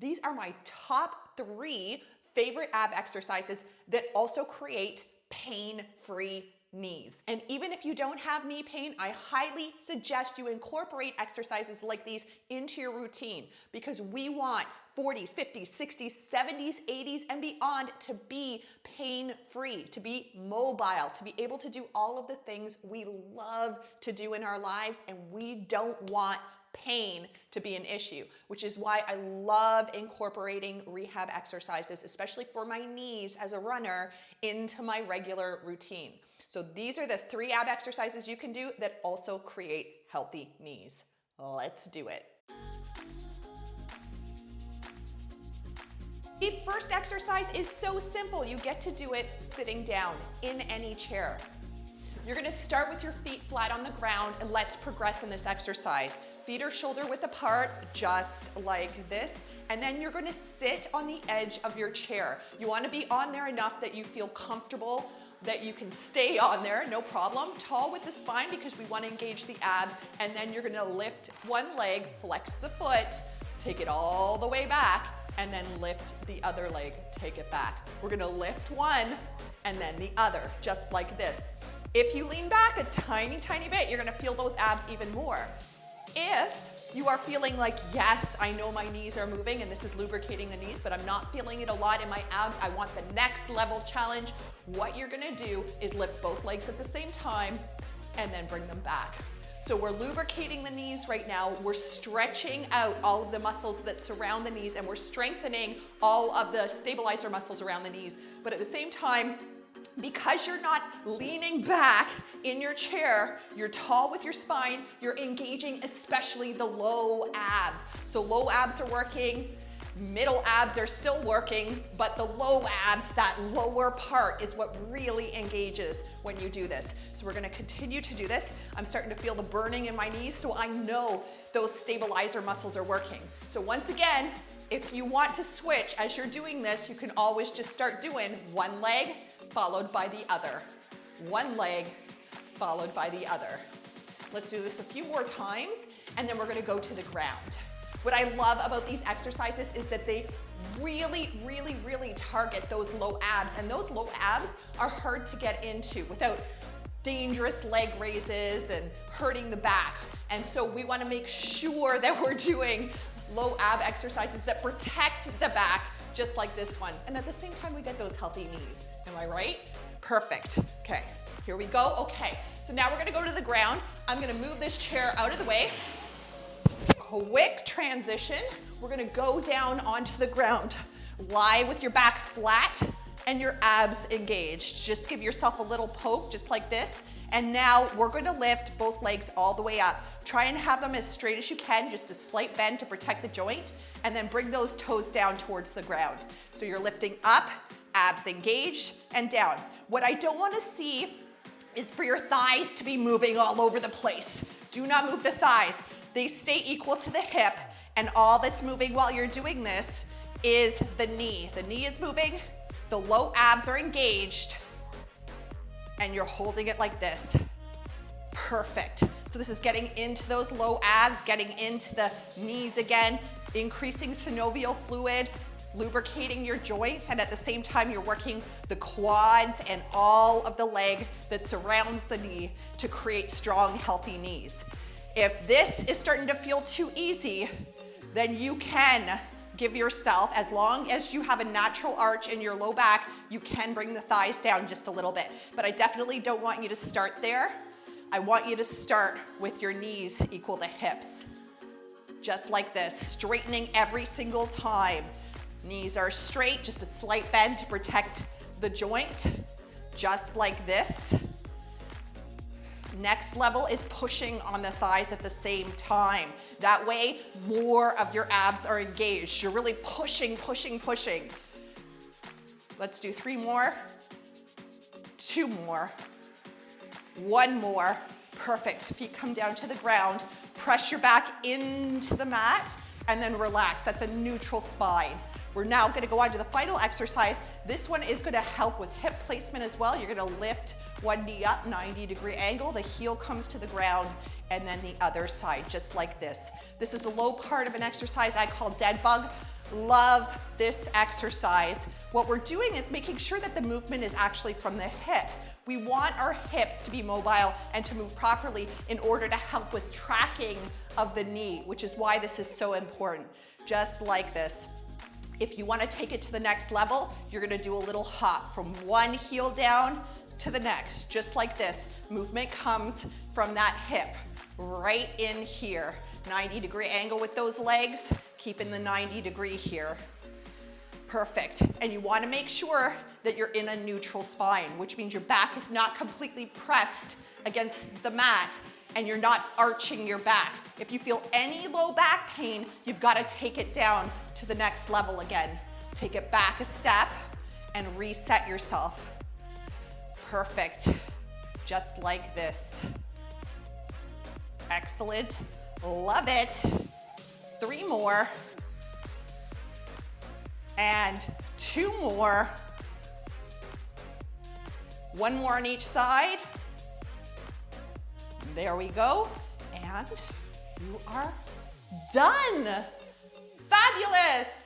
These are my top 3 favorite ab exercises that also create pain-free knees. And even if you don't have knee pain, I highly suggest you incorporate exercises like these into your routine, because we want 40s, 50s, 60s, 70s, 80s, and beyond to be pain-free, to be mobile, to be able to do all of the things we love to do in our lives, and we don't want pain to be an issue, which is why I love incorporating rehab exercises, especially for my knees as a runner, into my regular routine. So these are the 3 ab exercises you can do that also create healthy knees. Let's do it. The first exercise is so simple. You get to do it sitting down in any chair. You're gonna start with your feet flat on the ground, and let's progress in this exercise. Feet are shoulder width apart, just like this. And then you're gonna sit on the edge of your chair. You wanna be on there enough that you feel comfortable, that you can stay on there, no problem. Tall with the spine, because we wanna engage the abs. And then you're gonna lift one leg, flex the foot, take it all the way back, and then lift the other leg, take it back. We're gonna lift one, and then the other, just like this. If you lean back a tiny, tiny bit, you're gonna feel those abs even more. If you are feeling like, yes, I know my knees are moving and this is lubricating the knees, but I'm not feeling it a lot in my abs, I want the next level challenge, what you're gonna do is lift both legs at the same time and then bring them back. So we're lubricating the knees right now, we're stretching out all of the muscles that surround the knees, and we're strengthening all of the stabilizer muscles around the knees. But at the same time, because you're not leaning back in your chair, you're tall with your spine, you're engaging especially the low abs. So low abs are working, middle abs are still working, but the low abs, that lower part, is what really engages when you do this. So we're gonna continue to do this. I'm starting to feel the burning in my knees, so I know those stabilizer muscles are working. So once again, if you want to switch as you're doing this, you can always just start doing one leg followed by the other. One leg followed by the other. Let's do this a few more times, and then we're gonna go to the ground. What I love about these exercises is that they really, really, really target those low abs, and those low abs are hard to get into without dangerous leg raises and hurting the back. And so we wanna make sure that we're doing low ab exercises that protect the back, just like this one. And at the same time, we get those healthy knees. Am I right? Perfect. Okay, here we go. Okay, so now we're gonna go to the ground. I'm gonna move this chair out of the way. Quick transition. We're gonna go down onto the ground. Lie with your back flat and your abs engaged. Just give yourself a little poke, just like this. And now we're gonna lift both legs all the way up. Try and have them as straight as you can, just a slight bend to protect the joint, and then bring those toes down towards the ground. So you're lifting up, abs engaged, and down. What I don't wanna see is for your thighs to be moving all over the place. Do not move the thighs. They stay equal to the hip, and all that's moving while you're doing this is the knee. The knee is moving, the low abs are engaged, and you're holding it like this. Perfect. So this is getting into those low abs, getting into the knees again, increasing synovial fluid, lubricating your joints, and at the same time you're working the quads and all of the leg that surrounds the knee to create strong, healthy knees. If this is starting to feel too easy, then you can give yourself, as long as you have a natural arch in your low back, you can bring the thighs down just a little bit. But I definitely don't want you to start there. I want you to start with your knees equal to hips. Just like this, straightening every single time. Knees are straight, just a slight bend to protect the joint, just like this. Next level is pushing on the thighs at the same time. That way, more of your abs are engaged. You're really pushing, pushing, pushing. Let's do 3 more, 2 more, 1 more. Perfect. Feet come down to the ground. Press your back into the mat and then relax. That's a neutral spine. We're now gonna go on to the final exercise. This one is gonna help with hip placement as well. You're gonna lift one knee up, 90-degree angle. The heel comes to the ground, and then the other side, just like this. This is a low part of an exercise I call dead bug. Love this exercise. What we're doing is making sure that the movement is actually from the hip. We want our hips to be mobile and to move properly in order to help with tracking of the knee, which is why this is so important. Just like this. If you want to take it to the next level, you're going to do a little hop from one heel down to the next, just like this. Movement comes from that hip right in here. 90-degree angle with those legs, keeping the 90-degree here. Perfect. And you want to make sure that you're in a neutral spine, which means your back is not completely pressed against the mat and you're not arching your back. If you feel any low back pain, you've got to take it down to the next level again. Take it back a step and reset yourself. Perfect. Just like this. Excellent. Love it. 3 more. And 2 more. 1 more on each side. There we go. And you are done. Fabulous.